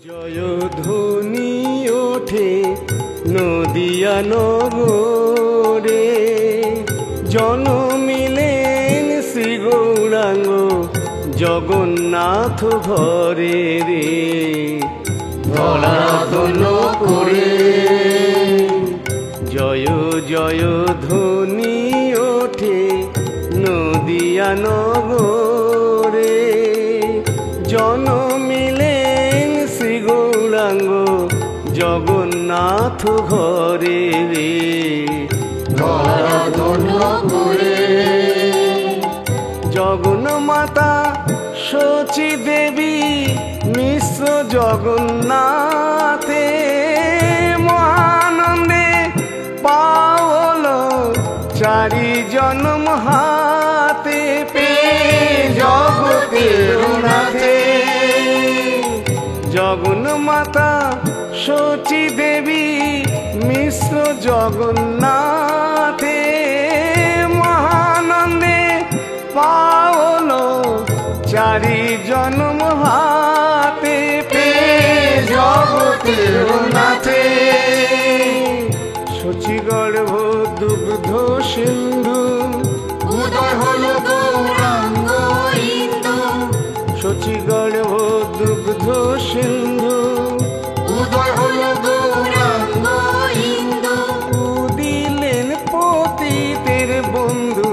জয়ধ্বনি ওঠে নদিয়া নগরে, জনমিলেন শ্রী গৌরাঙ্গ জগন্নাথ ঘরে রে, ধরাধন করে জয় জয় ধ্বনি ওঠে নদিয়া নগরে, জনমিলেন শ্রী গৌরাঙ্গ জগন্নাথ ঘরে রে, ধরাধন করে জগন্মাতা শচী দেবী মিশ্র জগন্নাথে, মহানন্দে পাওল চারি জন্ম হাতে পে জগতের নাথে, জগন্মাতা শচী দেবী মিশ্র জগন্নাথে, মহানন্দে পাওল চারি জন্ম হাতে পে জগতের নাথে, শচীগর্ভ দুগ্ধ সিন্ধু উদয় হলো গৌরাঙ্গ ইন্দু, শচীগর্ভ দুগ্ধ সিন্ধু উদয় হলো গৌরাঙ্গ ইন্দু, দিলেন পতিতের বন্ধু,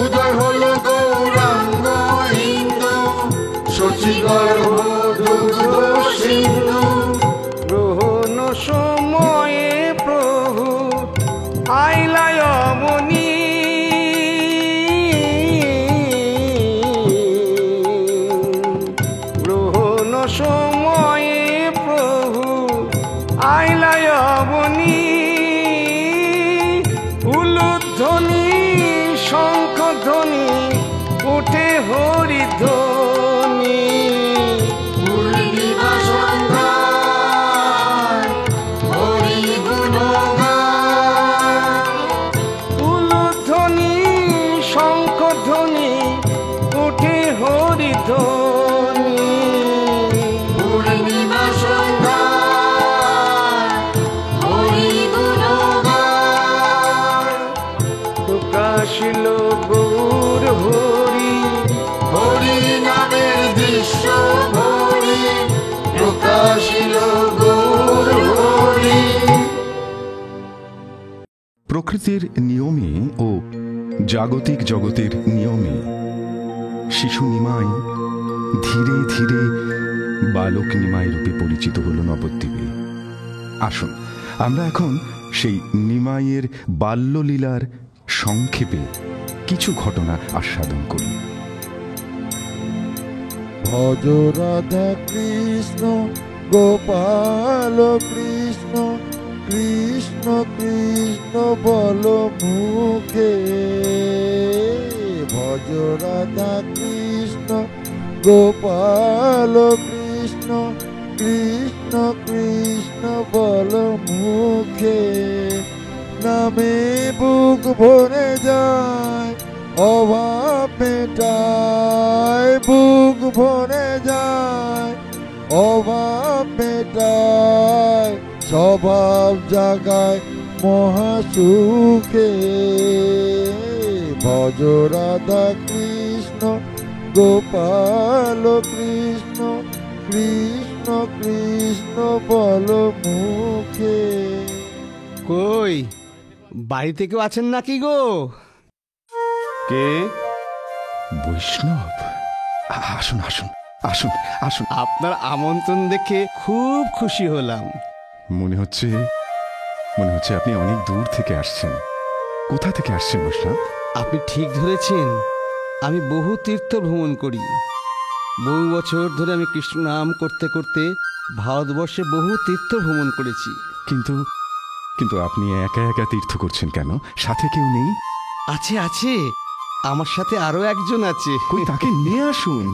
উদয় হলো গৌরাঙ্গ ইন্দু, শচীগর্ভ দুগ্ধ সিন্ধু, গ্রহণ সময়ে প্রভু আইলায় অবনী, গ্রহণ সময়ে প্রভু আইলায় অবনী, উলুধ্বনি শঙ্খধ্বনি উঠে হরিধ্বনি, পূর্ণিমা সন্ধ্যায় হরি গুণগান, উলুধ্বনি শঙ্খধ্বনি উঠে হরিধ্বনি, পূর্ণিমা সন্ধ্যায় হরি গুণগান, প্রকাশিল গৌর হরি, হরি নামের দৃশ্য ভরি, প্রকাশিল গৌর হরি। প্রকৃতির নিয়মে ও জাগতিক জগতের নিয়মে শিশু নিমাই ধীরে ধীরে বালক নিমাই রূপে পরিচিত হল নবদ্বীপে। আসুন আমরা এখন সেই নিমাইয়ের বাল্যলীলার সংক্ষেপে কিছু ঘটনা আস্বাদন করি। ভজ রাধা কৃষ্ণ গোপাল কৃষ্ণ, কৃষ্ণ কৃষ্ণ বল মুখে, ভজ রাধা কৃষ্ণ গোপাল কৃষ্ণ, কৃষ্ণ কৃষ্ণ বল মুখে, নামে বুক ভরে যায় অভাব মেটায়, বুক ভরে যায় অভাব মেটায়, স্বভাব জাগায় মহাসুখে, ভজ রাধা কৃষ্ণ গোপাল কৃষ্ণ, কৃষ্ণ কৃষ্ণ বল মুখে। কই বাড়িতে কেউ আছেন নাকি গো? কে? বৈষ্ণব? আসুন আসুন আসুন আসুন। আপনার আমন্ত্রণ দেখে খুব খুশি হলাম। মনে হচ্ছে আপনি অনেক দূর থেকে আসছেন। কোথা থেকে আসছেন বৈষ্ণব? আপনি ঠিক ধরেছেন, আমি বহু তীর্থ ভ্রমণ করি। বহু বছর ধরে আমি কৃষ্ণ নাম করতে করতে ভারতবর্ষে বহু তীর্থ ভ্রমণ করেছি। কিন্তু আপনি একা একা তীর্থ করছেন কেন? সাথে কেউ নেই? আছে আছে, আমার সাথে আরো একজন আছে। কই তাকে নিয়ে আসুন,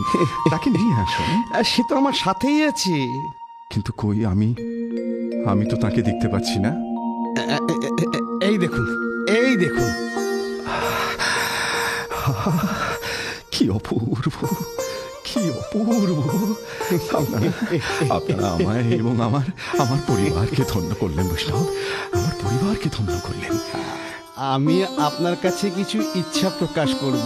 তাকে নিয়ে আসুন। সে তো আমার সাথেই আছে। কিন্তু কই আমি তো তাকে দেখতে পাচ্ছি না। এই দেখুন, এই দেখুন। কি অপূর্ব, কি অপূর্ব। অপূর্ব। আপনারা আমায় এবং আমার আমার পরিবারকে ধন্য করলেন বৈষ্ণব, আমার পরিবারকে ধন্য করলেন। আমি আপনার কাছে কিছু ইচ্ছা প্রকাশ করব,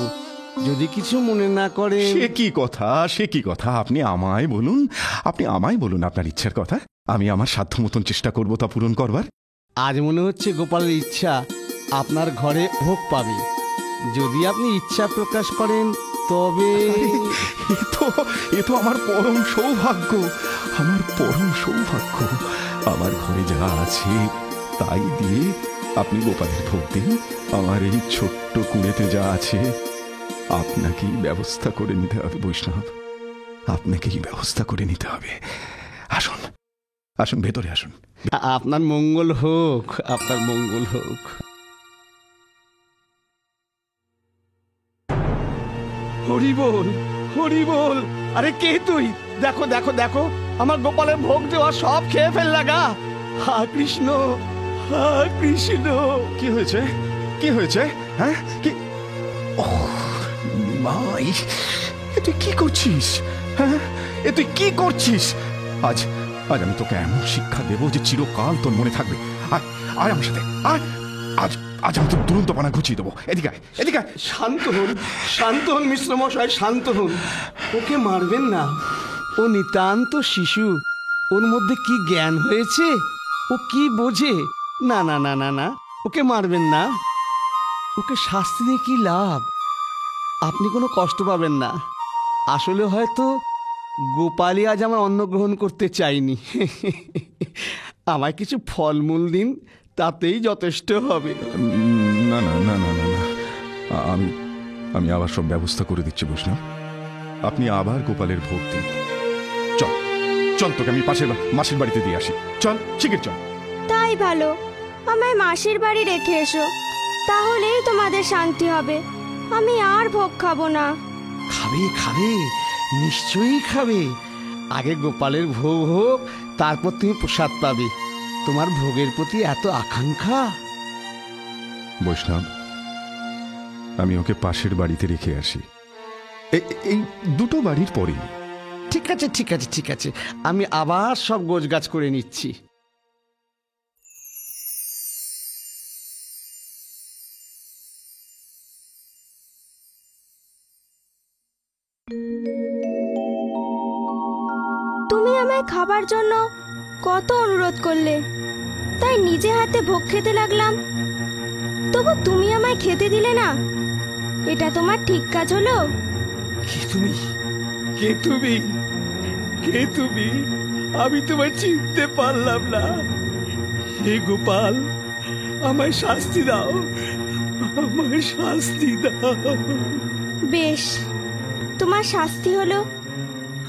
যদি কিছু মনে না করেন। সে কি কথা, সে কি কথা? আপনি আমায় বলুন, আপনি আমায় বলুন আপনার ইচ্ছার কথা। আমি আমার সাধ্য মতন চেষ্টা করব তা পূরণ করবার। আজ মনে হচ্ছে গোপালের ইচ্ছা আপনার ঘরে ভোগ পাবে। যদি আপনি ইচ্ছা প্রকাশ করেন তবে এ তো আমার পরম সৌভাগ্য, আমার পরম সৌভাগ্য। আমার ঘরে যা আছে তাই দিয়ে আপনি গোপালের ভোগ দিন। আমার এই ছোট্ট কুঁড়েতে যা আছে আপনাকেই ব্যবস্থা করে নিতে হবে বৈষ্ণব, আপনাকেই ব্যবস্থা করে নিতে হবে। আসুন, আসুন, ভেতরে আসুন। আপনার মঙ্গল হোক, আপনার মঙ্গল হোক। হরি বল, হরি বল। আরে কে তুই? দেখো দেখো দেখো, আমার গোপালের ভোগ দেওয়া সব খেয়ে ফেললা গা। হা কৃষ্ণ, হা কৃষ্ণ। কি হয়েছে, কি হয়েছে? হ্যাঁ, কি? ভাই, এ তুই কি করছিস? হ্যাঁ, এ তুই কি করছিস? আজ আজ আমি তোকে এমন শিক্ষা দেবো যে চিরকাল তোর মনে থাকবে। আয়, আয় আমার সাথে, আয়। আজ আজ আমি তোর দুরন্তপনা ঘুচিয়ে দেবো। এদিকে আয়, এদিকে আয়। শান্ত হন, শান্ত হন মিশ্র মশাই, শান্ত হন। ওকে মারবেন না, ও নিতান্ত শিশু। ওর মধ্যে কি জ্ঞান হয়েছে? ও কি বোঝে? না না না না না, ওকে মারবেন না। ওকে শাস্তি দিয়ে কি লাভ? আপনি কোনো কষ্ট পাবেন না। আসলে হয়তো গোপালই আজ আমার অন্ন গ্রহণ করতে চাইনি। আমায় কিছু ফলমূল দিন, তাতেই যথেষ্ট হবে। না না না না না না, আমি আমি আবার সব ব্যবস্থা করে দিচ্ছি বৈষ্ণব। আপনি আবার গোপালের ভোগ দিন। চল চল, তোকে আমি পাশের মাসির বাড়িতে দিয়ে আসি। চল, শিগগির চল। তাই ভালো, আমায় মাসির বাড়ি রেখে এসো, তাহলেই তোমাদের শান্তি হবে। আমি আর ভোগ খাবো না। খাবে খাবে, নিশ্চয়ই খাবে। আগে গোপালের ভোগ হোক, তারপর তুমি প্রসাদ পাবে। তোমার ভোগের প্রতি এত আকাঙ্ক্ষা। বৈষ্ণব, আমি ওকে পাশের বাড়িতে রেখে আসি, এই দুটো বাড়ির পরেই। ঠিক আছে ঠিক আছে ঠিক আছে, আমি আবার সব গোছগাছ করে নিচ্ছি। তুমি আমায় খাবার জন্য কত অনুরোধ করলে, তাই নিজে হাতে ভোগ খেতে লাগলাম। তবু তুমি আমায় খেতে দিলে না। এটা তোমার ঠিক কাজ হলো? কে তুমি? কে তুমি? কে তুমি? আমি তোমায় চিনতে পারলাম না। হে গোপাল, আমায় শাস্তি দাও, আমায় শাস্তি দাও। বেশ, তোমার শাস্তি হলো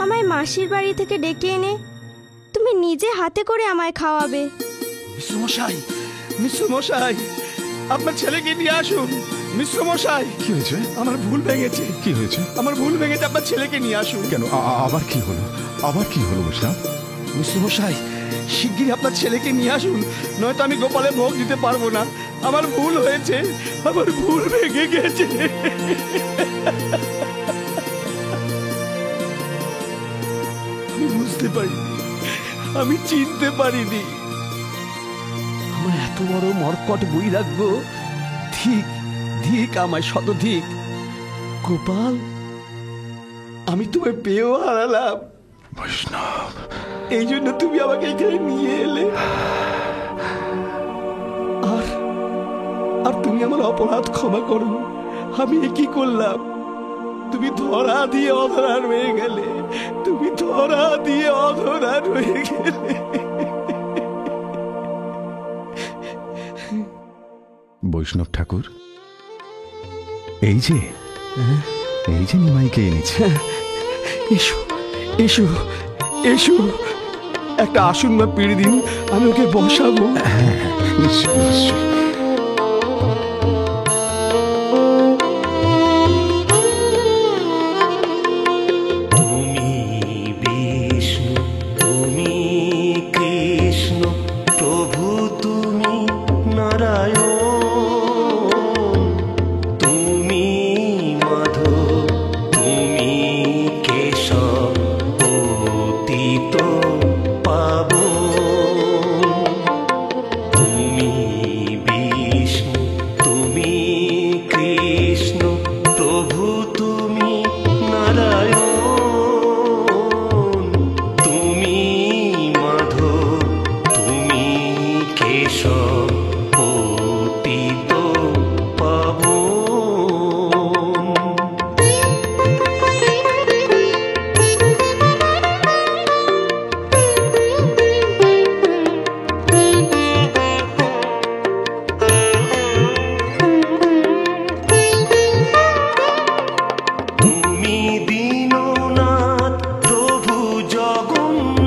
আমায় মাসির বাড়ি থেকে ডেকে এনে তুমি নিজে হাতে করে আমায় খাওয়াবে। মিশ্রমশাই, মিশ্রমশাই, আপনার ছেলেকে নিয়ে আসুন। মিশ্রমশাই, কি হয়েছে? আমার ভুল ভেঙেছে। কি হয়েছে? আমার ভুল ভেঙেছে, আপনার ছেলেকে নিয়ে আসুন। কেন, আবার কি হলো? আবার কি হলো বৈষ্ণব? মিশ্রমশাই, শিগগিরই আপনার ছেলেকে নিয়ে আসুন, নয়তো আমি গোপালে ভোগ দিতে পারবো না। আমার ভুল হয়েছে, আমার ভুল ভেঙে গেছে। আমি বুঝতে পারিনি, আমি চিনতে পারিনি। আমার এত বড় মর্কট বৈরাগ্য, ঠিক ঠিক আমায় শতধিক। গোপাল, আমি তোমায় পেয়েও হারালাম। বৈষ্ণব, এই জন্য তুমি আমাকে এখানে নিয়ে এলে। আর আর তুমি আমার অপরাধ ক্ষমা করো। আমি কি করলাম? তুমি ধরা দিয়ে অধরা রয়ে গেলে, তুমি ধরা দিয়ে অধরা রয়ে গেলে। বৈষ্ণব ঠাকুর, এই যে নিমাইকে এনেছে। এসো এসো এসো, একটা আসন বা পিড়ি দিন, আমি ওকে বসাবো। নিশ্চয় নিশ্চয়। তুমি বিষ্ণু, তুমি কৃষ্ণ, প্রভু তুমি নারায়ণ, তুমি মাধব, তুমি কেশব,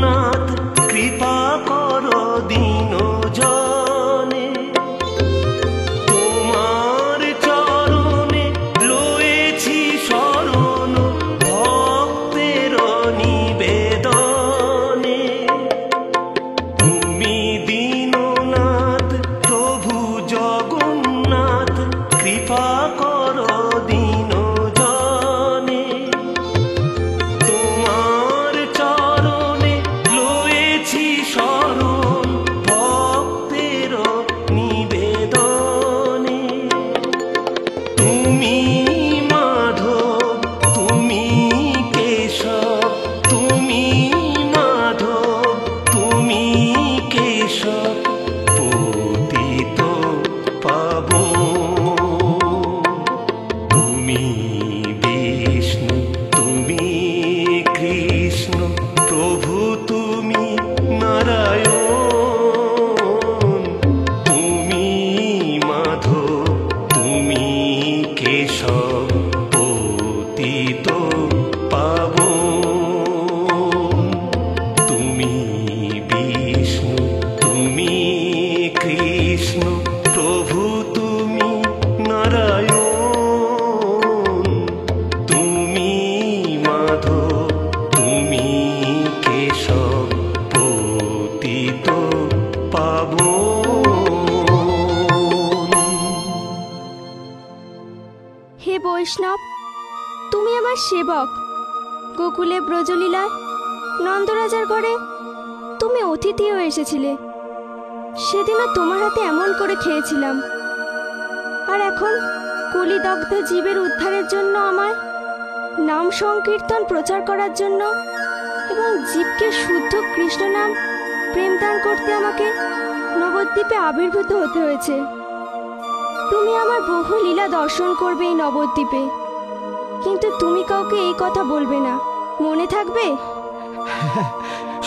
দীননাথ কৃপা করো দীন জনে তোমার চরণে লয়েছি শরণ ভক্তের নিবেদনে তুমি দীননাথ প্রভু জগন্নাথ কৃপা করো দীন জনে তোমার চরণে লয়েছি শরণ ভক্তের নিবেদনে তুমি মাধব তুমি কেশব তুমি মাধব তুমি কেশব পতিত পাবন তুমি বিষ্ণু তুমি কৃষ্ণ প্রভু তুমি নারায়ণ তুমি মাধব তুমি কেশব পতিত পাবন তুমি বিষ্ণু তুমি কৃষ্ণ প্রভু তুমি নারায়ণ তুমি মাধব তুমি কেশব পতিত পাবন। হে বৈষ্ণব, তুমি আমার সেবক। গোকুলে ব্রজলীলায় নন্দরাজার ঘরে তুমি অতিথি হয়ে এসেছিলে। সেদিনও তোমার হাতে এমন করে খেয়েছিলাম। আর এখন কলিদগ্ধ জীবের উদ্ধারের জন্য আমায় নাম সংকীর্তন প্রচার করার জন্য এবং জীবকে শুদ্ধ কৃষ্ণ নাম প্রেমদান করতে আমাকে নবদ্বীপে আবির্ভূত হতে হয়েছে। তুমি আমার বহু লীলা দর্শন করবে এই নবদ্বীপে, কিন্তু তুমি কাউকে এই কথা বলবে না, মনে থাকবে?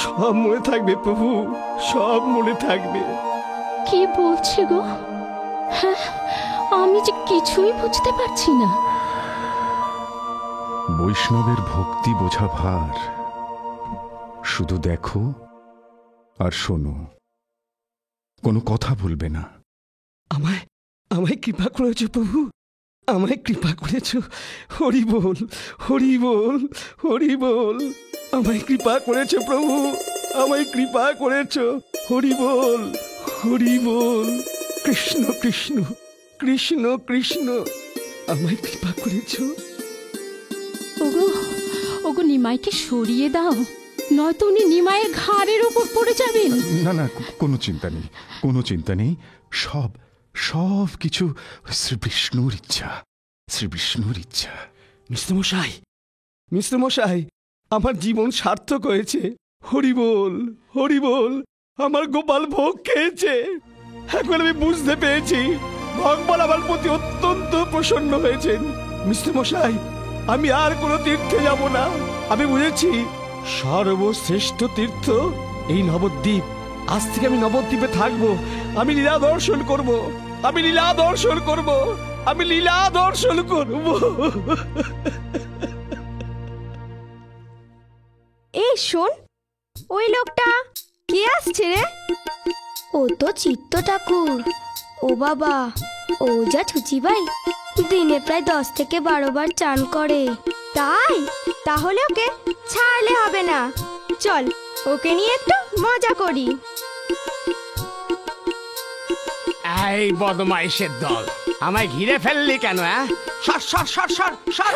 সব মনে থাকবে প্রভু, সব মনে থাকবে। কি বলছে গো? হ্যাঁ, আমি যে কিছুই বুঝতে পারছি না। বৈষ্ণবের ভক্তি বোঝা ভার। শুধু দেখো আর শোনো, কোনো কথা বলবে না। আমায় আমায় কৃপা করেছো প্রভু, আমায় কৃপা করেছো। হরি বল, হরি বল, হরি বল। আমায় কৃপা করেছো প্রভু, আমায় কৃপা করেছো। হরি বল, হরি বল। কৃষ্ণ কৃষ্ণ কৃষ্ণ কৃষ্ণ, আমায় কৃপা করেছো। ওগো, ওগো নিমাইকে সরিয়ে দাও, নয়তো উনি নিমাইয়ের ঘাড়ের উপর পড়ে যাবেন। না না, কোনো চিন্তা নেই, কোনো চিন্তা নেই। সব সব কিছু শ্রী বিষ্ণুর ইচ্ছা, শ্রী বিষ্ণুর ইচ্ছা। মিশ্রমশাই, মিশ্রমশাই, আমার জীবন সার্থক হয়েছে। হরি বল, হরি বল। আমার গোপাল ভোগ খেয়েছে। এখন আমি বুঝতে পেরেছি ভগবান আমার প্রতি অত্যন্ত প্রসন্ন হয়েছেন। মিশ্রমশাই, আমি আর কোনো তীর্থে যাব না। আমি বুঝেছি সর্বশ্রেষ্ঠ তীর্থ এই নবদ্বীপ। আজ থেকে আমি নবদ্বীপে থাকবো। আমি লীলা দর্শন করব, আমি লীলা দর্শন করব, আমি লীলা দর্শন করব। এই শোন, ওই লোকটা কে আসছে রে? ও তো চিত্ত ঠাকুর। ও বাবা, ও যা ছুচি ভাই, দিনে প্রায় 10 থেকে 12 বার চান করে। তাই? তাহলে ওকে ছাড়লে হবে না। চল, ওকে নিয়ে একটু মজা করি। এই বদমাইশের দল, আমায় ঘিরে ফেললি কেন? সর সর সর সর সর।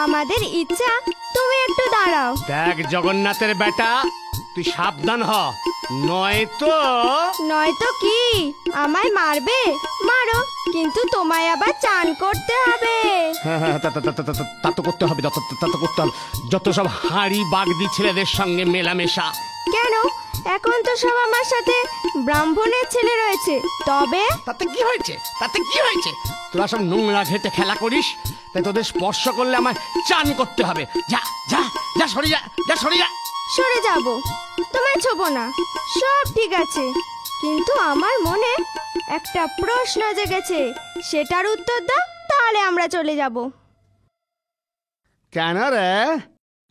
আমাদের ইচ্ছা তুমি একটু দাঁড়াও। দেখ জগন্নাথের বেটা, তুই সাবধান হ, নয়তো নয়তো কি? আমায় মারবে? মারো, কিন্তু তোমায় আবার চান করতে হবে। তা তো করতে হবে, তা তো করতে হবে। যত সব হাঁড়ি বাগদি ছেলেদের সঙ্গে মেলামেশা। কেন? এখন তো সব আমার সাথে ব্রাহ্মণের ছেলে রয়েছে। তবে তাতে কি হয়েছে? তাতে কি হয়েছে? তোরা সব নোংরা ঘেটে খেলা করিস, তাই তোদের স্পর্শ করলে আমার চান করতে হবে। যা যা যা, সরে যা, যা সরে যা। সরে যাব, তোমায় ছোবো না, সব ঠিক আছে। কিন্তু আমার মনে একটা প্রশ্ন জেগেছে, সেটার উত্তর দাও, তাহলে আমরা চলে যাব। কেন রে?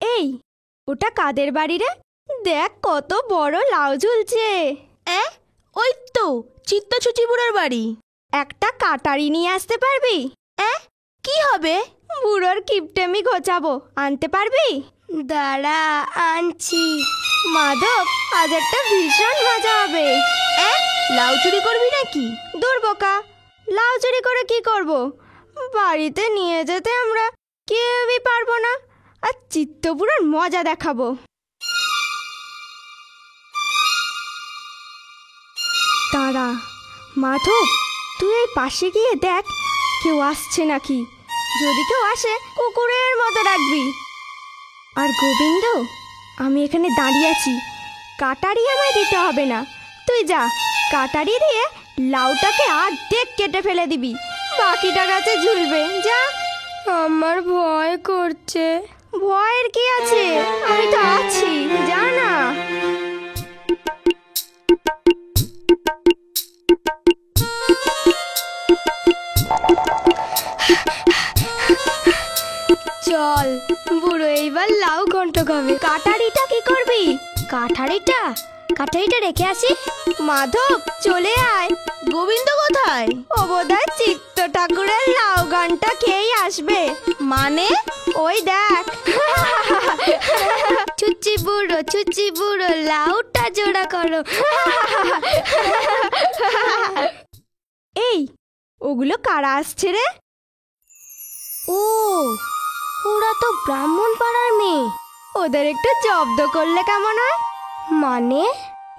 এই, ওটা কাদের বাড়ি রে? দেখ কত বড় লাউ ঝুলছে। ওই তো চিত্তছুচি বুড়োর বাড়ি। একটা কাটারি নিয়ে আসতে পারবি? কি হবে? বুড়োর কিপটেমি ঘোচাবো, আনতে পারবি? দাঁড়া, আনছি। মাধব, আজ একটা ভীষণ মজা হবে। লাউ চুরি করবি নাকি? দূর বোকা, লাউ চুরি করে কি করব? বাড়িতে নিয়ে যেতে আমরা কেউই পারবো না, আর চিত্তপুরের মজা দেখাবো। দাঁড়া মাধব, তুই এই পাশে গিয়ে দেখ কেউ আসছে নাকি। যদি কেউ আসে কুকুরের মতো ডাকবি। আর গোবিন্দ, আমি এখানে দাঁড়িয়ে আছি, কাটারি আমায় দিতে হবে না। তুই যা, কাটারি দিয়ে লাউটাকে অর্ধেক কেটে ফেলে দিবি, বাকিটা গাছে ঝুলবে। যা। আমার ভয় করছে। ভয়ের কি আছে, আমি তো আছি, যা না। চল, বুড়ো এইবার লাউ ঘন্ট খাবে। কাটারিটা কি করবি? কাটারিটা রেখে আসি। মাধব, চলে আয়। গোবিন্দ কোথায়? ও বোধহয় চিত্ত ঠাকুরের লাউ গানটা খেয়েই আসবে। মানে? ওই দেখ। চুচি বুড়ো লাউটা জোড়া করো। এই, ওগুলো কারা আসছে রে? ও, ওরা তো ব্রাহ্মণ পাড়ার মেয়ে। ওদের একটু জব্দ করলে কেমন হয়? মানে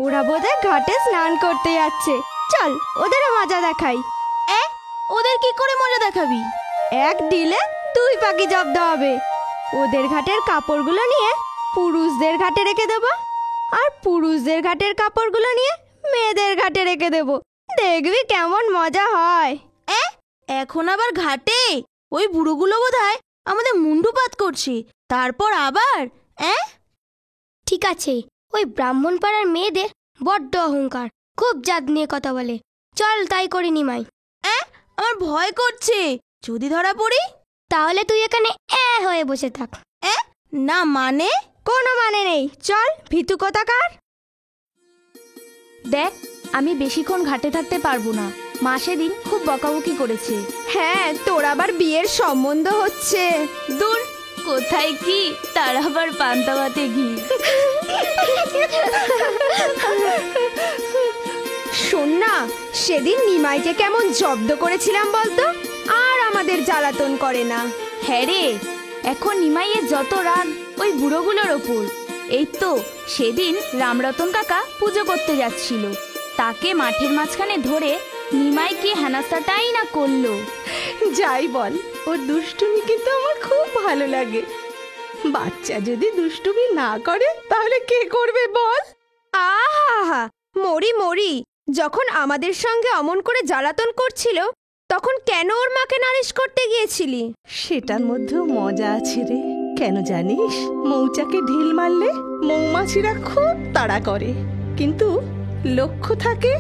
ওরা বোধহয় ঘাটে স্নান করতে যাচ্ছে। চল, ওদেরও মজা দেখাই। ওদের কি করে মজা দেখাবি? এক ডিলে দুই পাখি জব্দ হবে। ওদের ঘাটের কাপড়গুলো নিয়ে পুরুষদের ঘাটে রেখে দেবো, আর পুরুষদের ঘাটের কাপড়গুলো নিয়ে মেয়েদের ঘাটে রেখে দেবো। দেখবি কেমন মজা হয়। এখন আবার ঘাটে? ওই বুড়োগুলো বোধহয় আমাদের মুন্ডুপাত করছে, তারপর আবার ঠিক আছে, ওই ব্রাহ্মণ পাড়ার মেয়েদের বড্ড অহংকার, খুব জাত নিয়ে কথা বলে। চল তাই করি নিমাই। আমার ভয় করছে, যদি ধরা পড়ি। তাহলে তুই এখানে হয়ে বসে থাক। না মানে? কোনো মানে নেই, চল ভিতু কোথাকার। দেখ, আমি বেশিক্ষণ ঘাটে থাকতে পারবো না। মা সেদিন খুব বকাবকি করেছে। হ্যাঁ, তোর আবার বিয়ের সম্বন্ধ হচ্ছে। দূর, কোথায় কি, তার আবার পান্তা ভাতে ঘি। শোন না, সেদিন নিমাইকে কেমন জব্দ করেছিলাম বলতো, আর আমাদের জ্বালাতন করে না। হ্যাঁ রে, এখন নিমাইয়ের যত রাগ ওই বুড়োগুলোর ওপর। এই তো সেদিন রামরতন কাকা পুজো করতে যাচ্ছিল, তাকে মাঠের মাঝখানে ধরে নিমাই কি হেনাস্তাটাই না করলো। যাই বল, ওর দুষ্টুমি কিন্তু আমার খুব ভালো লাগে। বাচ্চা যদি দুষ্টুমি না করে তাহলে কে করবে বল? আহা, মরি মরি। যখন আমাদের সঙ্গে অমন করে জ্বালাতন করছিল, তখন কেন ওর মাকে নালিশ করতে গিয়েছিলি? সেটার মধ্যেও মজা আছে রে। কেন জানিস? মৌচাকে ঢিল মারলে মৌমাছিরা খুব তাড়া করে, কিন্তু লক্ষ্য থাকে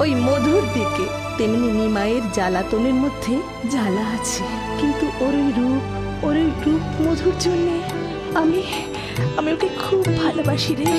ওই মধুর দিকে। তেমনি নিমাইয়ের জ্বালাতনের মধ্যে জ্বালা আছে, কিন্তু ওর ওই রূপ মধুর জন্যে আমি ওকে খুব ভালোবাসি রে।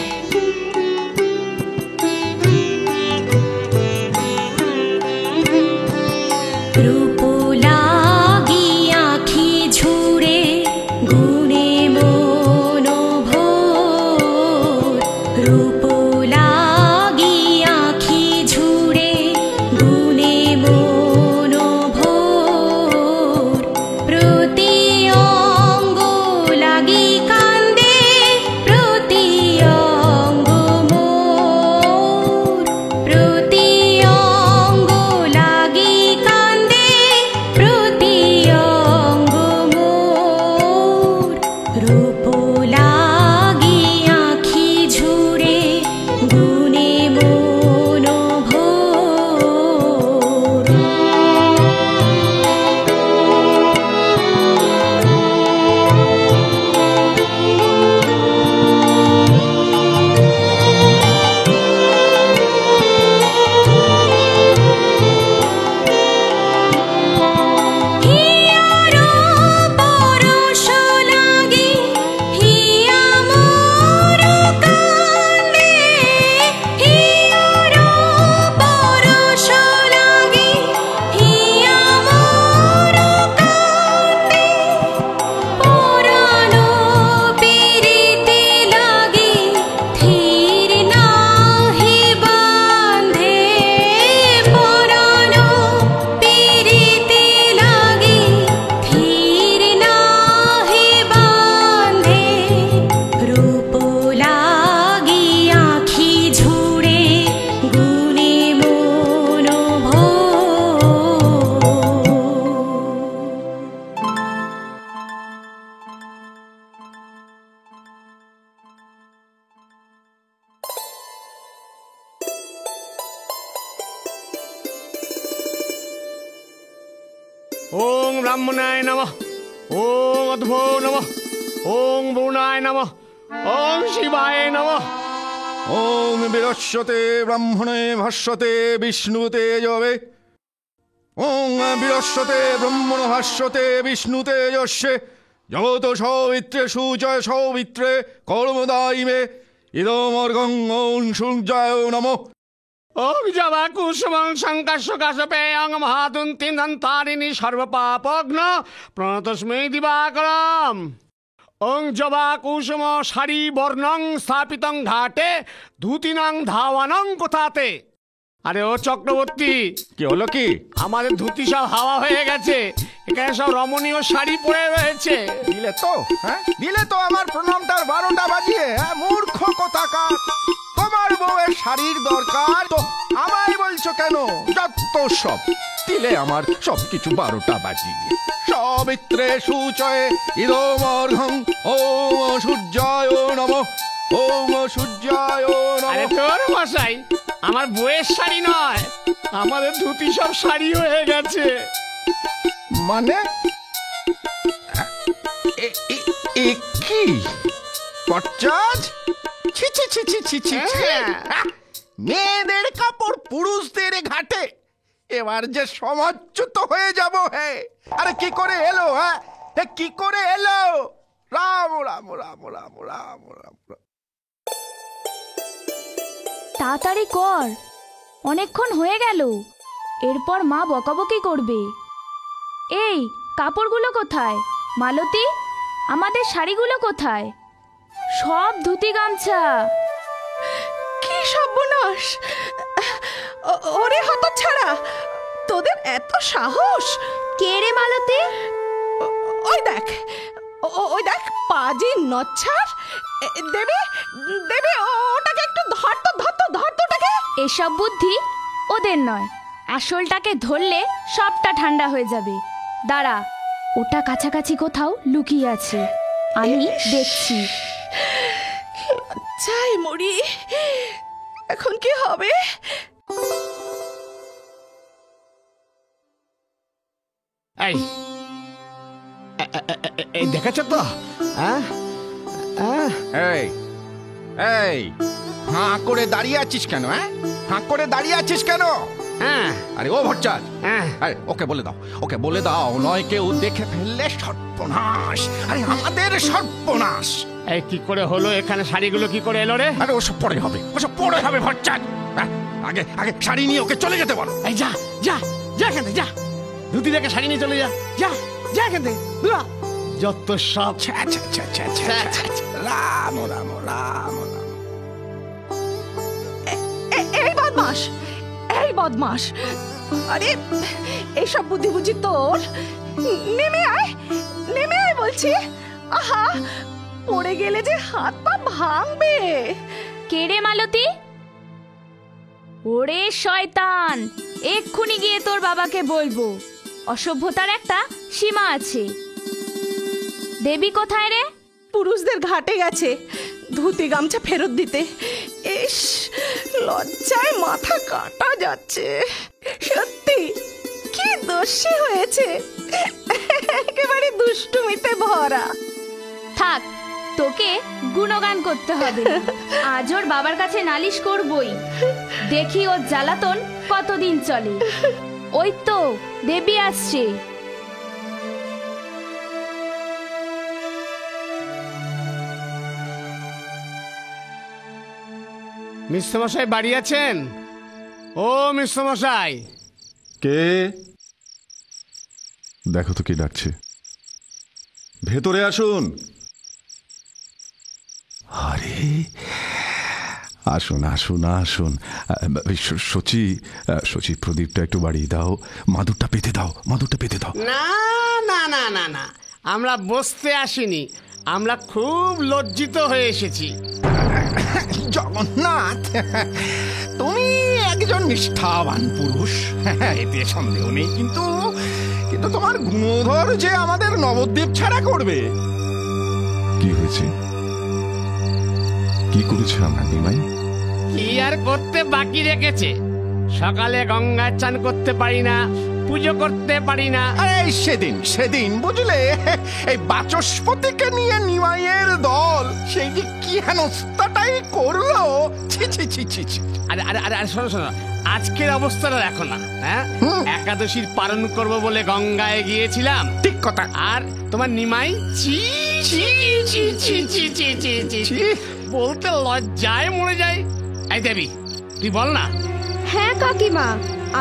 ওং ব্রাহ্মণায় নমঃ, ওং অদ্ভো নমঃ, ওং বরুণায় নমঃ, ওং শিবায় নমঃ। ওং বিরস্বতে ব্রাহ্মণে ভাষ্যতে বিষ্ণুতে যবে। ওং বিরস্বতে ব্রহ্মণ ভাষ্যতে বিষ্ণুতে যস্যে। জগত সৌমিত্রে সুজয় সৌমিত্রে কর্মদায়িমে ইদমর্গং ওং সূর্যায় নমঃ। ওং জবা কুসুমং শঙ্কাশ্য কাশ্যপেয়ং মহাদুন্তিং দন্তারিণী সর্বপাপঘ্ন প্রণতস্মৈ দিবাকরম। ওং জবা কুসুম সারি বর্ণং স্থাপিতং ঘাটে ধুতিনং ধাওয়ানং কোথাতে। আরে ও চক্রবর্তী, কি হলো কি? আমাদের ধুতি সব হাওয়া হয়ে গেছে, এখানে সব রমণীয় শাড়ি পরে রয়েছে। দিলে তো, হ্যাঁ দিলে তো আমার প্রণামটার 12টা বাজিয়ে। মূর্খ কোথাকার, তোমার বউয়ের শাড়ির দরকার তো আমায় বলছো কেন? যত সব দিলে আমার সবকিছু 12টা বাজিয়ে। সবিত্রে সুচয়ে ইদমর্ঘং ওম সূর্যায় নমঃ, ওম সূর্যায় আরে নমঃ। তোর মশাই, আমার বউয়ের শাড়ি নয়, আমাদের ধুতি সব শাড়ি হয়ে গেছে। মানে কি পঞ্চাজ? ছি ছি ছি ছি ছি ছি ছি। মেয়েদের কাপড় পুরুষদের ঘাটে, এবার যে সমাজচ্যুত হয়ে যাব। হে আরে কি করে এলো? হ্যাঁ কি করে এলো? রাম রাম রাম রাম রাম রাম। তাড়াতাড়ি কর, অনেকক্ষণ হয়ে গেল। এরপর মা বকাবকি করবে। এই কাপড়গুলো কোথায়? মালতী, আমাদের শাড়িগুলো কোথায়? সব ধুতি গামছা। কি সর্বনাশ! ওরে হতচ্ছাড়া, তোদের এত সাহস! কে রে মালতী? ওই দেখ, ওই দেখ পাজি নচ্ছার। দেবে দেবে, ওটাকে একটু ধরতো ধরতো ধরতো ওটাকে। এসব বুদ্ধি ওদের নয়, আসলটাকে ধরলে সবটা ঠান্ডা হয়ে যাবে। দাঁড়া, ওটা কাছাকাছি কোথাও লুকিয়ে আছে, আমি দেখছি। চাই মরি, এখন কি হবে? এই এই দেখেছ তো? এই এই হাঁ করে দাঁড়িয়ে আছিস কেন? হ্যাঁ হাঁ করে দাঁড়িয়ে আছিস কেন? হ্যাঁ আরে ও ভট্টাচ, হ্যাঁ আরে ওকে বলে দাও, নয় কেউ দেখে ফেললে সর্বনাশ। আরে আমাদের সর্বনাশ। এই কি করে হলো? এখানে শাড়িগুলো কি করে এলো রে? আরে ওসব পরে হবে, ওসব পরে হবে ভট্টাচ। আগে আগে শাড়ি নিয়ে ওকে চলে যেতে বলো। এই যা যা যা এখান থেকে, যা ধুতি রেখে শাড়ি নিয়ে চলে যা, যা যা এখান থেকে। যত সব রাম রাম রাম রাম। এই বদমাস, এই বদমাস! আরে এইসব বুদ্ধি বুঝি তোর? নেমে আয়, নেমে আয় বলছি। আহা, পড়ে গেলে যে হাত পা ভাঙবে। কে রে মালতী? ওরে শয়তান, এক্ষুনি গিয়ে তোর বাবাকে বলবো। অসভ্যতার একটা সীমা আছে। দেবী কোথায় রে? পুরুষদের ঘাটে গেছে ধুতি গামছা ফেরত দিতে। ইস, লজ্জায় মাথা কাটা যাচ্ছে। সত্যি কি দোষী হয়েছে, একেবারে দুষ্টুমিতে ভরা। থাক, তোকে গুণগান করতে হবে। আজ ওর বাবার কাছে নালিশ করবই, দেখি ওর জ্বালাতন কতদিন চলে। ওই তো দেবী আসছে। মিশ্রমশাই বাড়ি আছেন? ও মিশ্রমশাই। কে? দেখো তো কে ডাকছে। ভেতরে আসুন। আরে আসুন আসুন আসুন। সচি প্রদীপটা একটু বাড়িয়ে দাও, মাদুরটা পেতে দাও, মাদুরটা পেতে দাও। না না না না না, আমরা বসতে আসিনি, আমরা খুব লজ্জিত হয়ে এসেছি। জগন্নাথ, তুমি একজন নিষ্ঠাবান পুরুষ, এতে সন্দেহ নেই, কিন্তু কিন্তু তোমার গুণধর যে আমাদের নবদ্বীপ ছাড়া করবে। কি হয়েছে? কি করেছে আমার নিমাই? কি আর করতে বাকি রেখেছে? সকালে গঙ্গা স্নান করতে পারি না, পুজো করতে পারি না। এই সেদিন বুঝলে, এই বাচস্পতিকে নিয়ে নিমাইয়ের দল সেই যে কি হেনস্থাটাই করলো। ছি ছি ছি ছি ছি। আরে আরে আরে আরে শোনো শোনো, আজকের অবস্থাটা দেখো না। হ্যাঁ, একাদশীর পালন করব বলে গঙ্গায় গিয়েছিলাম, ঠিক কথা। আর তোমার নিমাই ছি ছি ছি ছি ছি ছি ছি ছি, বলতে লজ্জায় মরে যায়। এই দেবী, তুই বল না। হ্যাঁ কাকিমা,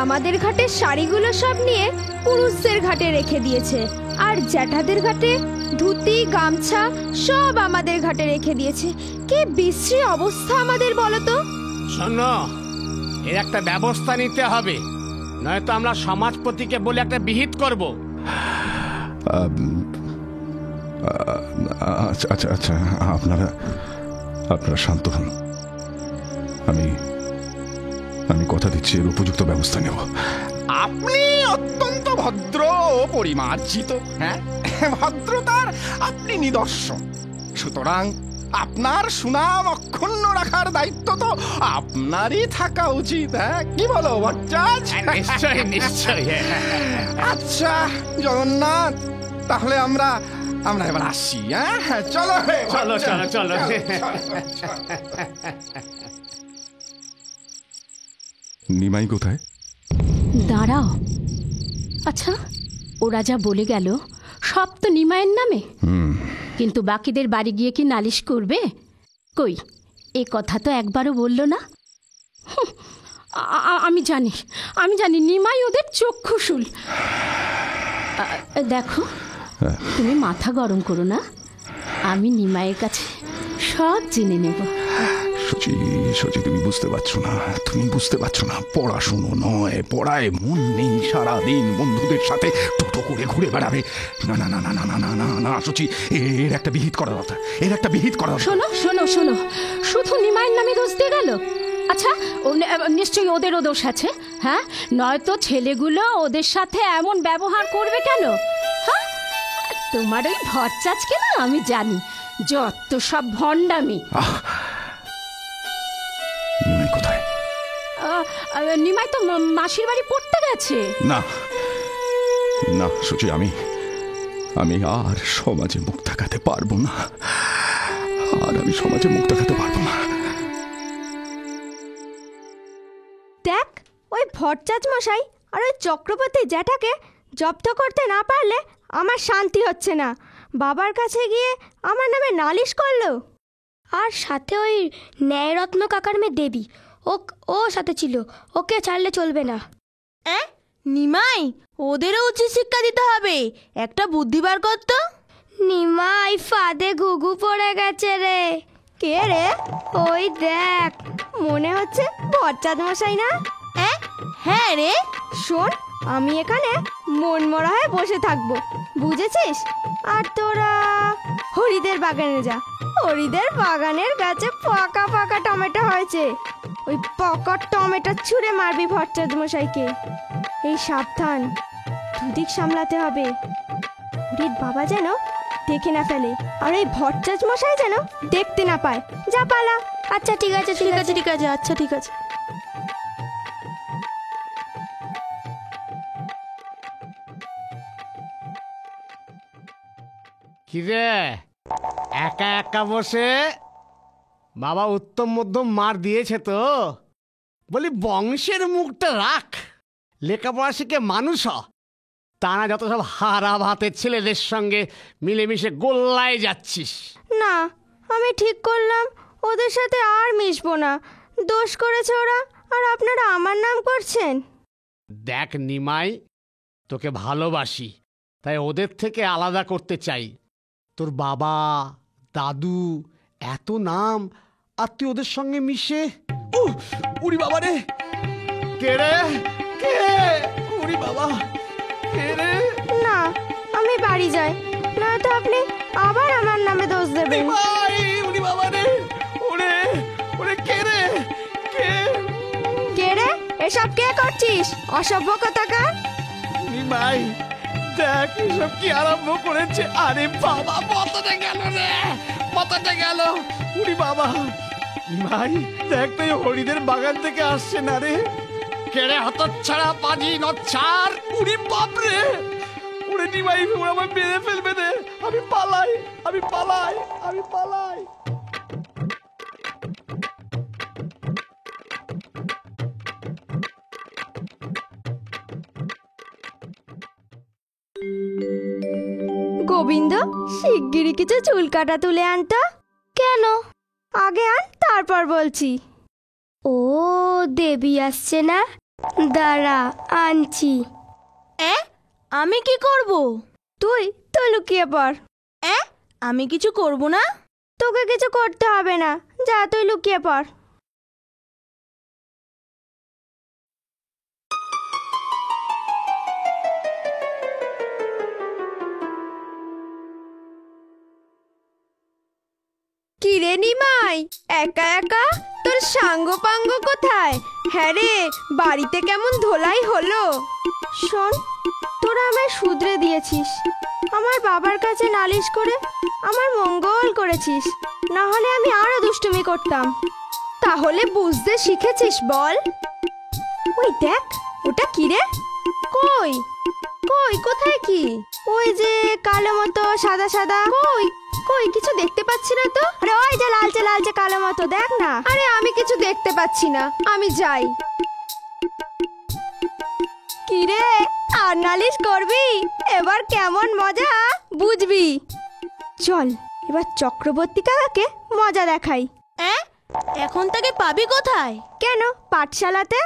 আমাদের ঘাটের শাড়িগুলো সব নিয়ে পুরুষদের ঘাটে রেখে দিয়েছে, আর জ্যাঠাদের ঘাটে ধুতি গামছা সব আমাদের ঘাটে রেখে দিয়েছে। কি বিশ্রী অবস্থা আমাদের, বলো তো। শোনো, এর একটা ব্যবস্থা নিতে হবে, নয়তো আমরা সমাজপতিকে বলে একটা বিহিত করব। আচ্ছা আচ্ছা আচ্ছা, আপনারা শান্ত হন। আমি কথা দিচ্ছি, এর উপযুক্ত ব্যবস্থা নেব। আপনি অত্যন্ত ভদ্র ও পরিমার্জিত, হ্যাঁ, ভদ্রতার আপনি নিদর্শন। সুতরাং আপনার সুনাম অক্ষুণ্ণ রাখার দায়িত্ব তো আপনারই থাকা উচিত। হ্যাঁ, কি বলো ভট্টাচ? নিশ্চয় নিশ্চয়। আচ্ছা জগন্নাথ, তাহলে আমরা আমরা এবার আসছি। হ্যাঁ, চলো চলো চলো চলো। নিমাই কোথায়? দাঁড়াও, আচ্ছা ওরা যা বলে গেল সব তো নিমাইয়ের নামে, কিন্তু বাকিদের বাড়ি গিয়ে কি নালিশ করবে? কই, এ কথা তো একবারও বলল না। আমি জানি নিমাই ওদের চক্ষুশূল। দেখো, তুমি মাথা গরম করো না, আমি নিমাইয়ের কাছে সব জেনে নেব। সচি, তুমি বুঝতে পারছো না, পড়াশুনো নয়, পড়ায় মন নেই, সারাদিন বন্ধুদের সাথে টোটো করে ঘুরে বেড়াবে। না না না না না না না না সচি, এর একটা বিহিত করা দরকার। শোনো, শুধু নিমাইয়ের নামে দোষ দিয়ে গেল? আচ্ছা, নিশ্চয়ই ওদেরও দোষ আছে, হ্যাঁ? নয়তো ছেলেগুলো ওদের সাথে এমন ব্যবহার করবে কেন? হ্যাঁ, তোমার ওই ভরচাচকে না আমি জানি, যত সব ভণ্ডামি। নিমাই কোথায়? নিমাই তো মাসির বাড়ি পড়তে গেছে। না না সচি, আমি আর সমাজে মুখ দেখাতে পারবো না। দেখ, ওই ভট্টাচ মশাই আর ওই চক্রবর্তী জ্যাঠাকে জব্দ করতে না পারলে আমার শান্তি হচ্ছে না। বাবার কাছে গিয়ে আমার নামে নালিশ করলো। আর সাথে ওই ন্যায়রত্ন কাকার মেয়ে দেবী, ও সাথে ছিল, ওকে ছাড়লে চলবে না। নিমাই, ওদেরও উচিত শিক্ষা দিতে হবে, একটা বুদ্ধি বার করতো। নিমাই ফাঁদে ঘুঘু পড়ে গেছে রে। কে রে? ওই দেখ, মনে হচ্ছে ভট্টাচ মশাই না? হ্যাঁ রে। শোন, আমি এখানে মনমরা হয়ে বসে থাকবো, বুঝেছিস? আর তোরা হরিদের বাগানে যা। হরিদের বাগানের গাছে পাকা পাকা টমেটো হয়েছে, ওই পাকা টমেটো ছুঁড়ে মারবি ভট্টাচ মশাইকে। এই সাবধান, দুদিক সামলাতে হবে। হরির বাবা যেন দেখে না ফেলে, আর এই ভট্টাচ মশাই যেন দেখতে না পায়। যা পালা। আচ্ছা ঠিক আছে, আচ্ছা ঠিক আছে। কিরে, একা একা বসে বাবা উত্তম মধ্যম মার দিয়েছে তো? বলি, বংশের মুখটা রাখ, লেখাপড়া শিখে মানুষ হ, তা না যত সব হারা ভাতের ছেলেদের সঙ্গে মিলেমিশে গোল্লায় যাচ্ছিস। না, আমি ঠিক করলাম ওদের সাথে আর মিশবো না। দোষ করেছে ওরা, আর আপনারা আমার নাম করছেন। দেখ নিমাই, তোকে ভালোবাসি, তাই ওদের থেকে আলাদা করতে চাই। তোর বাবা দাদু এত নাম, আর তুই ওদের সঙ্গে মিশে। উড়ি বাবা রে! কে রে? কে? উড়ি বাবা, কে রে? না, আমি বাড়ি যাই, না তো আপনি আবার আমার নামে দোষ দেবেন। উড়ি বাবা রে! ওরে ওরে, কে রে? কে রে? এসব কে করছিস, অসভ্য কোথাকার? নিমাই, দেখ এসব কি আরম্ভ করেছে। আরে বাবা, মাথাটা গেল রে, মাথাটা গেল। উড়ি বাবা! নিমাই, দেখ তো হরিদের বাগান থেকে আসছে না রে। কেড়ে হতচ্ছাড়া পাজি নচ্ছার। উড়ি বাপ রে! উড়ে নিমাই, ওরা আমায় মেরে ফেলবে রে। আমি পালাই। গোবিন্দ, শিগগিরই কিছু চুল কাটা তুলে আনতো। কেন? আগে আন, তারপর বলছি। ও দেবী আসছে না, দাঁড়া আনছি। আমি কি করব? তুই তো লুকিয়ে পড়। আমি কিছু করব না। তোকে কিছু করতে হবে না, যা তুই লুকিয়ে পড়। কিরে নিমাই, একা একা? তোর সাঙ্গ পাঙ্গ কোথায়? হ্যাঁ রে, বাড়িতে কেমন ধোলাই হলো? শোন, তোরা আমায় শুধরে দিয়েছিস, আমার বাবার কাছে নালিশ করে আমার মঙ্গল করেছিস, না হলে আমি আরো দুষ্টুমি করতাম। তাহলে বুঝতে শিখেছিস বল? ওই দেখ, ওটা কি রে? কই? কই কোথায় কি? ওই যে কালো মতো সাদা সাদা। কই কই কিছু দেখতে পাচ্ছি না তো। আরে ওই যে লালচে লালচে কালো মতো, দেখ না। আরে আমি কিছু দেখতে পাচ্ছি না, আমি যাই। কি রে, আর নালিশ করবি? এবার কেমন মজা বুঝবি। চল এবার চক্রবর্তী কাকাকে মজা দেখাই। এখন তাকে পাবি কোথায়? কেন, পাঠশালাতে।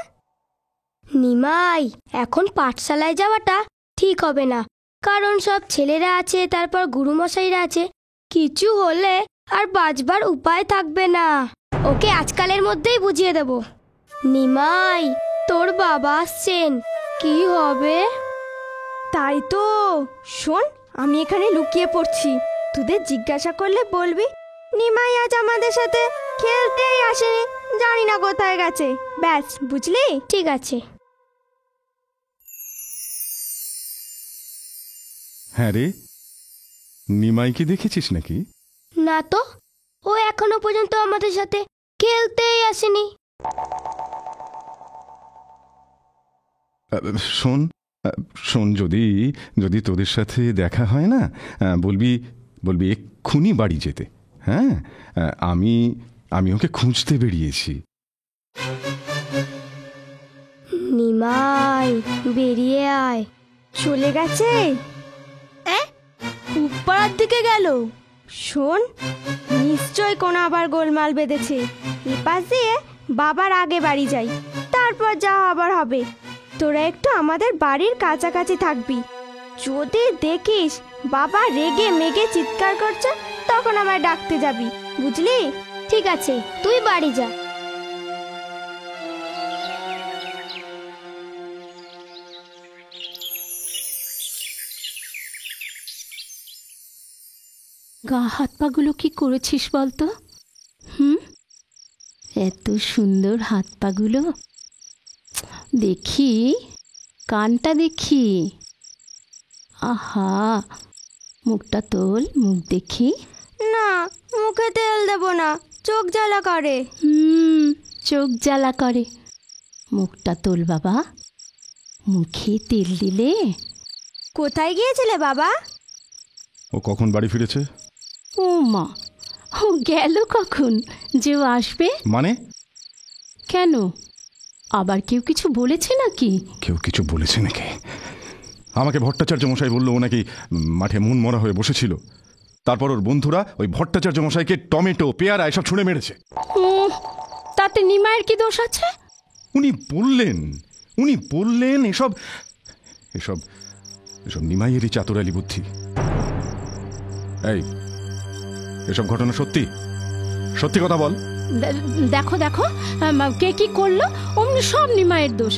নিমাই, এখন পাঠশালায় যাওয়াটা ঠিক হবে না, কারণ সব ছেলেরা আছে, তারপর গুরুমশাইরা আছে। কিছু হলে আর বাঁচবার উপায় থাকবে না। ওকে আজকালের মধ্যেই বুঝিয়ে দেব। নিমাই, তোর বাবা আসছেন, কি হবে? তাই তো। শোন, আমি এখানে লুকিয়ে পড়ছি, তোদের জিজ্ঞাসা করলে বলবি নিমাই আজ আমাদের সাথে খেলতেই আসেনি, জানি না কোথায় গেছে। ব্যাস, বুঝলি? ঠিক আছে। হ্যাঁ রে, নিমাইকে দেখেছিস নাকি? না তো, ও এখনো পর্যন্ত আমাদের সাথে খেলতেই আসেনি। শোন শোন, যদি যদি তোদের সাথে দেখা হয় না, বলবি বলবি এক্ষুনি বাড়ি যেতে। হ্যাঁ, আমি আমি ওকে খুঁজতে বেরিয়েছি। নিমাই, বেরিয়ে আয়। চলে গেছে? পাড়ার দিকে গেল। শোন, নিশ্চয় কোনো আবার গোলমাল বেঁধেছে। এপাশ দিয়ে বাবার আগে বাড়ি যাই, তারপর যা হবার হবে। তোরা একটু আমাদের বাড়ির কাছাকাছি থাকবি। যদি দেখিস বাবা রেগে মেগে চিৎকার করছে, তখন আমায় ডাকতে যাবি, বুঝলি? ঠিক আছে, তুই বাড়ি যা। গা হাত পাগুলো কি করেছিস বলতো? এত সুন্দর হাত পাগুলো। দেখি কানটা দেখি। আহা, মুখটা তোল, মুখ দেখি। না, মুখে তেল দেব না, চোখ জ্বালা করে। চোখ জ্বালা করে। মুখটা তোল বাবা, মুখে তেল দিলে। কোথায় গিয়েছিলে বাবা? ও কখন বাড়ি ফিরেছে? ও মা, ও গেল কখন যে ও আসবে? মানে? কেন, আবার কেউ কিছু বলেছে নাকি? কেউ কিছু বলেছে নাকি? আমাকে ভট্টাচার্য মশাই বললো ও নাকি মাঠে মন মরা হয়ে বসেছিল, তারপর ওর বন্ধুরা ওই ভট্টাচার্য মশাইকে টমেটো পেয়ারা এসব ছুঁড়ে মেরেছে। তাতে নিমাইয়ের কি দোষ আছে? উনি বললেন এসব এসব এসব নিমাইয়েরই চাতুরালি বুদ্ধি। এই, এসব ঘটনা সত্যি? সত্যি কথা বল। দেখো দেখো, কে কি করলো, অমনি সব নিমাইয়ের দোষ।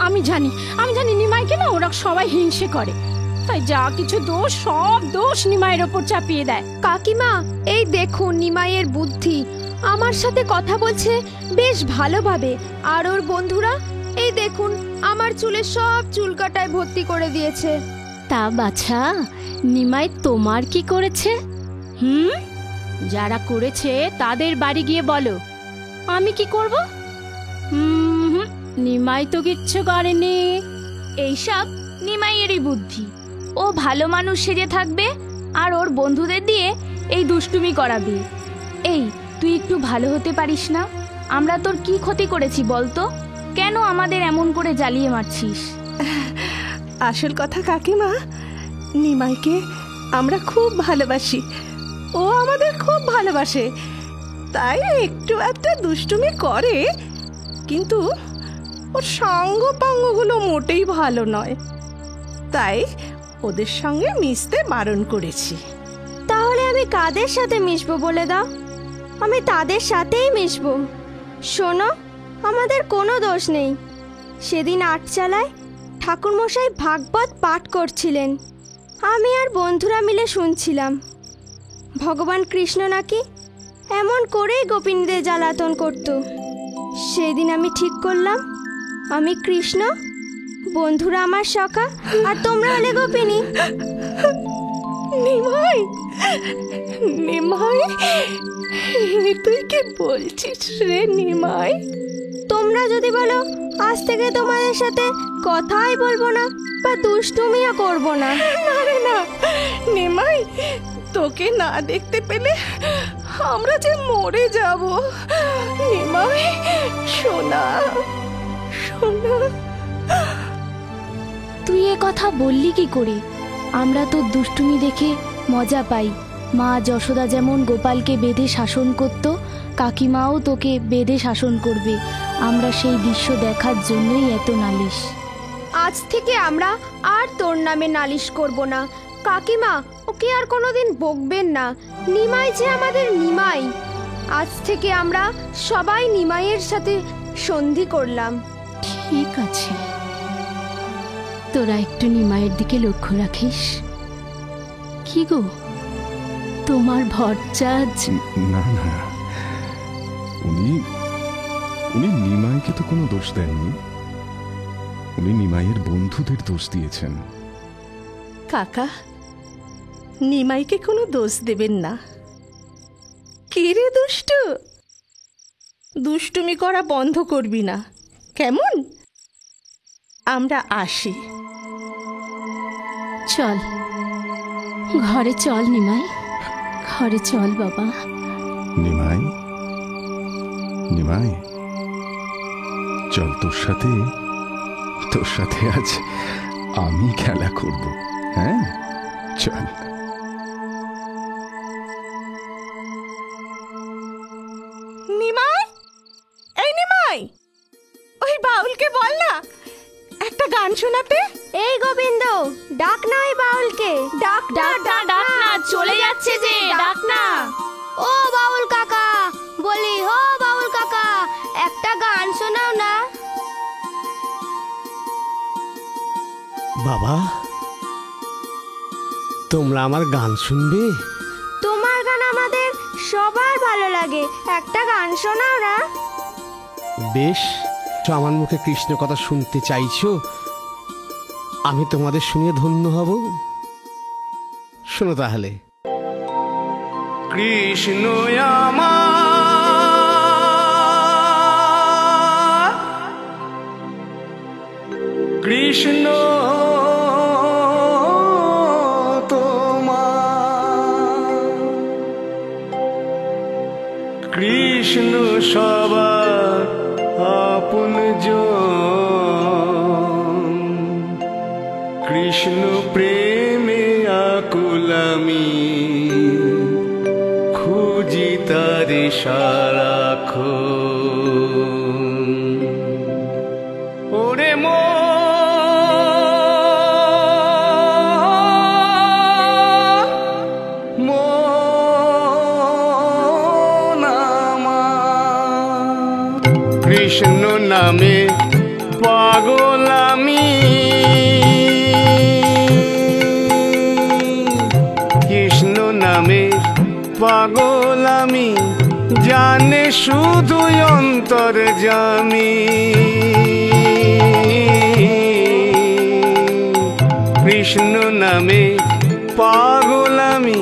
আমি জানি নিমাইকে না ওরা সবাই হিংসে করে, তাই যা কিছু দোষ সব দোষ নিমাইয়ের ওপর চাপিয়ে দেয়। কাকিমা, এই দেখুন নিমাইয়ের বুদ্ধি। আমার সাথে কথা বলছে বেশ ভালোভাবে, আর ওর বন্ধুরা এই দেখুন আমার চুলে সব চুলকাটায় ভর্তি করে দিয়েছে। তা বাছা, নিমাই তোমার কি করেছে? যারা করেছে তাদের বাড়ি গিয়ে বলো, আমি কি করব? নিমাই তো কিচ্ছু করেনি। এইসব নিমাইয়েরই বুদ্ধি। ও ভালো মানুষ সেজে থাকবে আর ওর বন্ধুদের দিয়ে এই দুষ্টুমি করাবে। এই, তুই একটু ভালো হতে পারিস না? আমরা তোর কি ক্ষতি করেছি বলতো? কেন আমাদের এমন করে জ্বালিয়ে মারছিস? আসল কথা কাকিমা, নিমাইকে আমরা খুব ভালোবাসি, ও আমাদের খুব ভালোবাসে, তাই একটু একটা দুষ্টুমি করে, কিন্তু ওর সঙ্গ পাঙ্গগুলো মোটেই ভালো নয়, তাই ওদের সঙ্গে মিশতে বারণ করেছি। তাহলে আমি কাদের সাথে মিশবো বলে দাও? আমি তাদের সাথেই মিশবো। শোনো, আমাদের কোনো দোষ নেই। সেদিন আটচালায় ঠাকুরমশাই ভাগবত পাঠ করছিলেন, আমি আর বন্ধুরা মিলে শুনছিলাম। ভগবান কৃষ্ণ নাকি এমন করেই গোপিনীদের জ্বালাতন করত। সেদিন আমি ঠিক করলাম আমি কৃষ্ণ, বন্ধুরা আমার সখা, আর তোমরা হলে গোপিনী। নিমাই, নিমাই, তুই কি বলছিস রে নিমাই? তোমরা যদি বলো আজ থেকে তোমাদের সাথে কথাই বলবো না বা দুষ্টুমিও করবো না। আরে না নিমাই, তোকে না দেখতে পেলে আমরা যে মরে যাব। নিমাই সোনা সোনা। তুই এ কথা বললি কি করে? আমরা তোর দুষ্টুমি দেখে মজা পাই। মা যশোদা যেমন গোপালকে বেঁধে শাসন করত, কাকিমাও তোকে বেঁধে শাসন করবে। আমরা সেই দৃশ্য দেখার জন্যই এত নালিশ। আজ থেকে আমরা আর তোর নামে নালিশ করব না। কাকিমা, ওকে আর কোনোদিন বকবেন না। নিমাই যে আমাদের নিমাই। আজ থেকে আমরা সবাই নিমাইয়ের সাথে সন্ধি করলাম। ঠিক আছে, তোরা একটু নিমাইয়ের দিকে লক্ষ্য রাখিস। কি গো, তোমার ভট্টাচ? না না, উনি নিমাইকে তো কোনো দোষ দেননি। উনি নিমাইয়ের বন্ধুদের দোষ দিয়েছেন। কাকা, নিমাইকে কোনো দোষ দেবেন না। কে রে দুষ্টু, দুষ্টুমি করা বন্ধ করবি না কেমন? আমরা আসি। চল ঘরে চল নিমাই, ঘরে চল বাবা। নিমাই, নিমাই চল, তোর সাথে আজ আমি খেলা করব। হ্যাঁ চল। নিমাই, এই নিমাই, ওই বাউলকে বল না একটা গান শোনাতে। এই গোবিন্দ, ডাক না ওই বাউলকে। ডাক না, ডাক না, চলে যাচ্ছে যে, ডাক না। ও বাউল কাকা, বলি ও বাউল কাকা, একটা গান শোনাও না। বাবা, তোমরা আমার গান শুনবে? তোমার গান আমাদের সবার ভালো লাগে, একটা গান শোনাও না। বেশ, তো আমার মুখে কৃষ্ণ কথা শুনতে চাইছো? আমি তোমাদের শুনে ধন্য হব। শোনো তাহলে। কৃষ্ণ আমার, কৃষ্ণ তোমার, কৃষ্ণ সবার আপনজন, কৃষ্ণ প্রেমে আকুল আমি, খুঁজি তারে সারাক্ষণ। ওরে মন আমার, কৃষ্ণ নামে পাগল আমি, কৃষ্ণ নামে পাগল আমি, জানে শুধু অন্তর্যামী। কৃষ্ণ নামে পাগল আমি,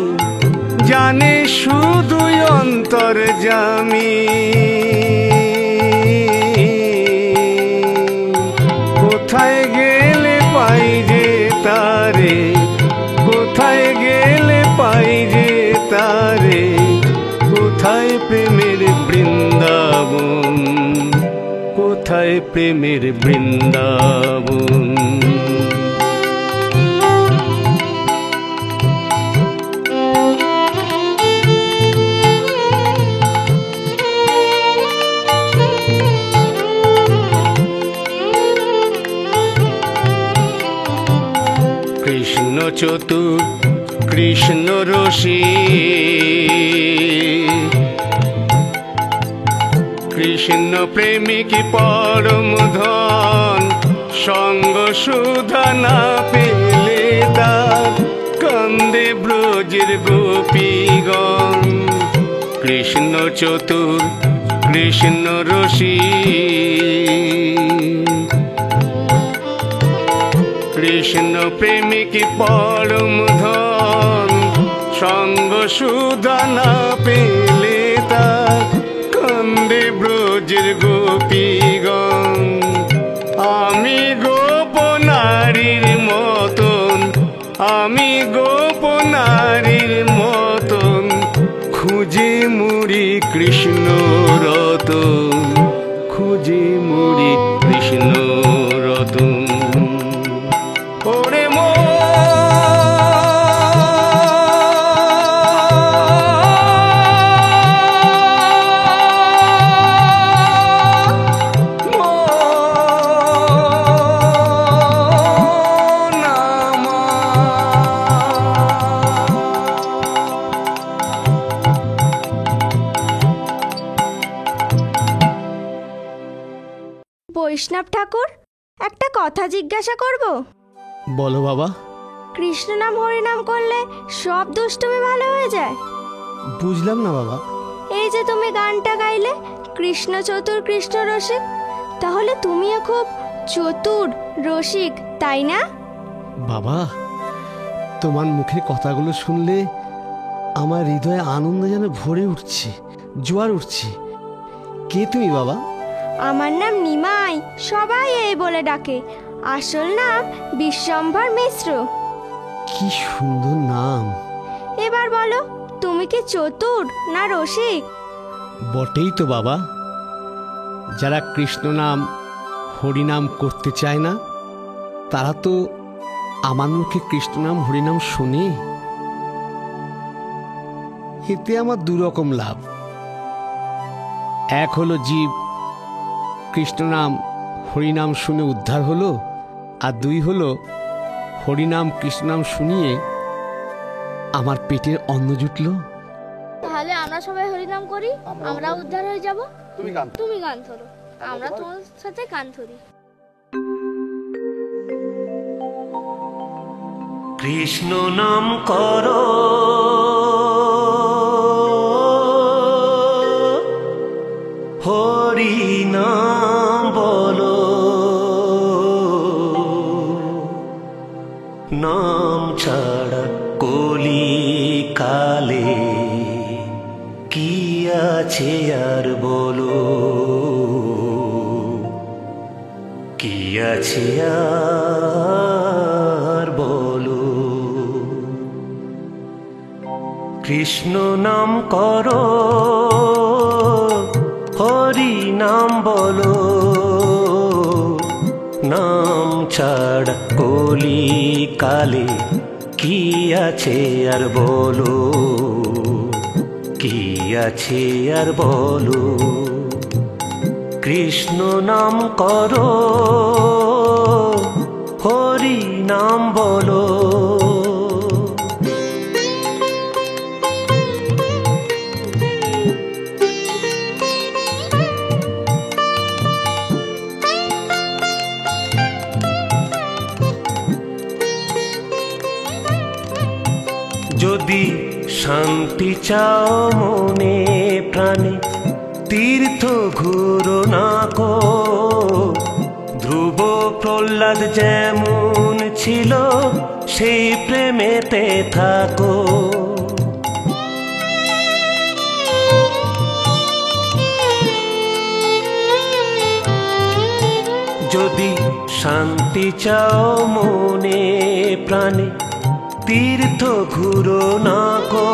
জানে শুধু অন্তর্যামী। কোথায় গেলে পাই যে তারে, কোথায় গেলে পাই যে তারে, কোথায় প্রেমের বৃন্দাবন, কোথায় প্রেমের বৃন্দাবন। কৃষ্ণ চতুর, কৃষ্ণ রসি, কৃষ্ণ প্রেমিক পরম ধন, সঙ্গ সুধা না পেলে তার, কান্দে ব্রজের গোপীগণ। কৃষ্ণ চতুর, কৃষ্ণ রসি, কৃষ্ণ প্রেমিক পরম ধন, সঙ্গ সুধা না পেলে তার, কান্দে ব্রজের গোপীগণ, আমি গোপনারীর মতন, আমি গোপনারীর মতন খুঁজে মুড়ি কৃষ্ণ রতন, খুঁজে মুড়ি কৃষ্ণ রতন। ওরে বৈষ্ণব ঠাকুর, একটা কথা জিজ্ঞাসা করব? বলো বাবা। কৃষ্ণ নাম হরিনাম করলে সব দুষ্টুমি ভালো হয়ে যায়? বুঝলাম না বাবা। এই যে তুমি গানটা গাইলে কৃষ্ণ চতুর কৃষ্ণ রসিক, তাহলে তুমিও খুব চতুর রসিক, তাই না? বাবা, তোমার মুখের কথাগুলো শুনলে আমার হৃদয়ে আনন্দ যেন ভরে উঠছে, জোয়ার উঠছে। কে তুমি বাবা? আমার নাম নিমাই, সবাই এই বলে ডাকে। আসল নাম বিশ্বম্ভর মিশ্র। কি সুন্দর নাম। এবার বলো, তুমি কি চতুর না রসিক? বটেই তো বাবা। যারা কৃষ্ণ নাম হরিনাম করতে চায় না, তারা তো আমার মুখে কৃষ্ণ নাম হরিনাম শুনে। এতে আমার দুরকম লাভ। এক হলো জীব কৃষ্ণ নাম হরিনাম শুনে উদ্ধার হলো, আর দুই হলো হরিনাম কৃষ্ণ নাম শুনিয়ে আমার পেটের অন্ন জুটলো। তাহলে আমরা সবাই হরিনাম করি, আমরা উদ্ধার হয়ে যাব। তুমি গান ধরো, আমরা তোমার সাথে গান ধরি। কৃষ্ণ নাম করো, হরি নাম বলো, নাম ছাড়া কলি কালে কি আছে আর বলো, কি আছে আর বলো। কৃষ্ণ নাম করো, হরি নাম বলো, নাম ছাড়া কলি কালে কি আছে আর বলো, কি আছে আর বলো। কৃষ্ণ নাম করো, হরি নাম বলো। যদি শান্তি চাও মনে প্রাণে, তীর্থ ঘুরো না কো। ধ্রুব প্রহ্লাদ যেমন ছিল, সেই প্রেমেতে থাকো। যদি শান্তি চাও মনে প্রাণে, তীর্থ ঘুরো না কো।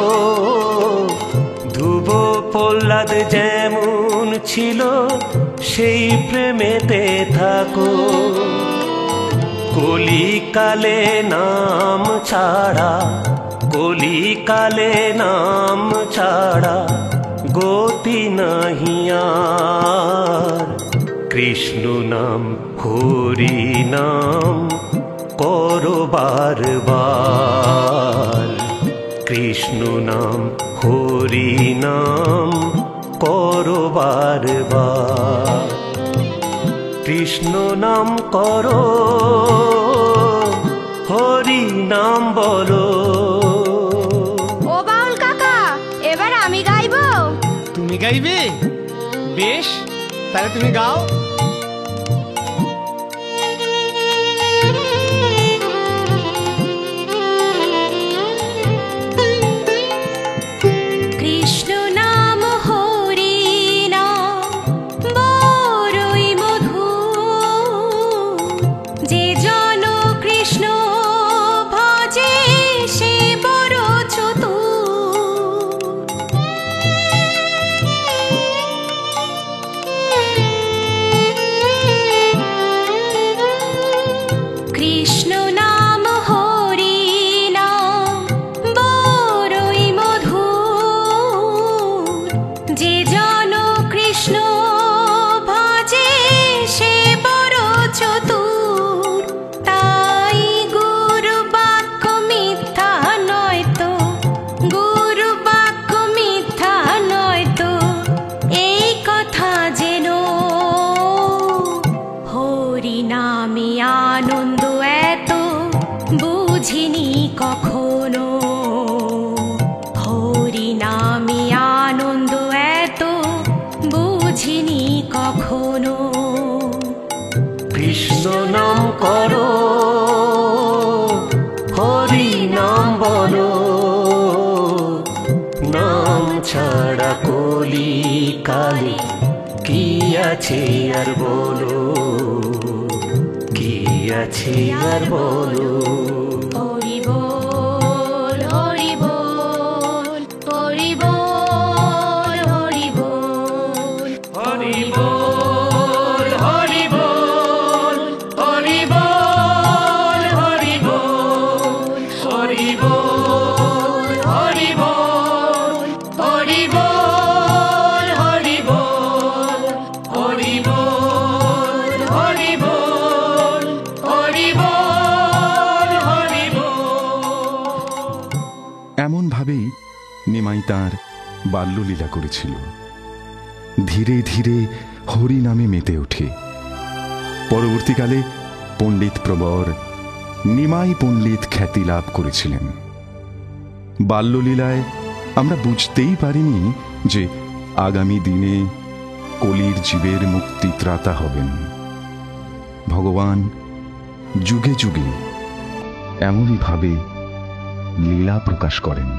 ধ্রুব প্রহ্লাদ যেমন ছিল, সেই প্রেমেতে থাকো। কলিকালে নাম ছাড়া, কলিকালে নাম ছাড়া গতি নাহি আর। কৃষ্ণ নাম হরি নাম করো বারবার। কৃষ্ণ নাম হরি নাম করো বারবার। কৃষ্ণ নাম করো, হরি নাম বলো। ও বাউল কাকা, এবার আমি গাইবো। তুমি গাইবে? বেশ, তাহলে তুমি গাও। কৃষ্ণ নাম হরি নাম ভাবিনি কখনো। কৃষ্ণ নাম করো, হরি নাম বলো, নাম ছাড়া কলি কালে কি আছে আর বলো, কি আছে আর বলো। হরি বল হরি বল হরি বল হরি বল হরি বল হরি বল হরি বল হরি বল হরি বল হরি বল হরি বল হরি বল হরি বল হরি বল হরি বল হরি বল। এমন ভাবেই নিমাই তাঁর বাল্যলীলা করেছিল। ধীরে ধীরে হরি নামে মেতে ওঠে। পরবর্তীকালে পণ্ডিত প্রবর নিমাই পণ্ডিত খ্যাতি লাভ করেছিলেন। বাল্যলীলায় আমরা বুঝতেই পারিনি যে আগামী দিনে কলির জীবের মুক্তিত্রাতা হবেন। ভগবান যুগে যুগে এমনই ভাবে লীলা প্রকাশ করেন।